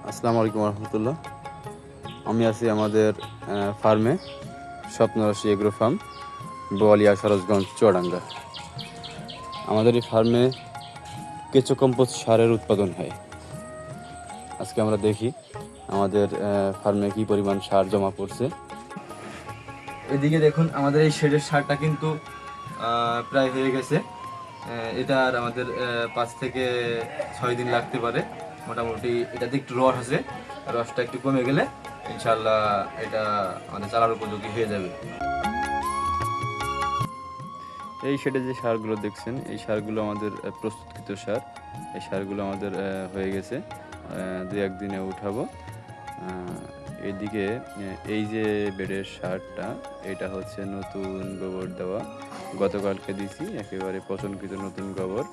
আসসালামু আলাইকুম রহমতুল্লাহ। আমি আছি আমাদের ফার্মে, স্বপ্নরাশি এগ্রো ফার্ম, বোয়ালিয়া, সরোজগঞ্জ, চুয়াডাঙ্গা। আমাদের এই ফার্মে কেঁচো কম্পোস্ট সারের উৎপাদন হয়। আজকে আমরা দেখি আমাদের ফার্মে কী পরিমাণ সার জমা পড়ছে। এদিকে দেখুন, আমাদের এই শেডের সারটা কিন্তু প্রায় হয়ে গেছে। এটা আর আমাদের 5 থেকে 6 দিন লাগতে পারে মোটামুটি। এটাতে একটু রস আছে, রসটা একটু কমে গেলে ইনশাল্লাহ এটা আমাদের চালার উপযোগী হয়ে যাবে। এই শেডে যে সারগুলো দেখছেন, এই সারগুলো আমাদের প্রস্তুতকৃত সার। এই সারগুলো আমাদের হয়ে গেছে, 2-1 দিনে উঠাবো। এইদিকে এই যে বেডের সারটা, এটা হচ্ছে নতুন গোবর দেওয়া, গতকালকে দিছি, একেবারে পচনকৃত নতুন গোবর।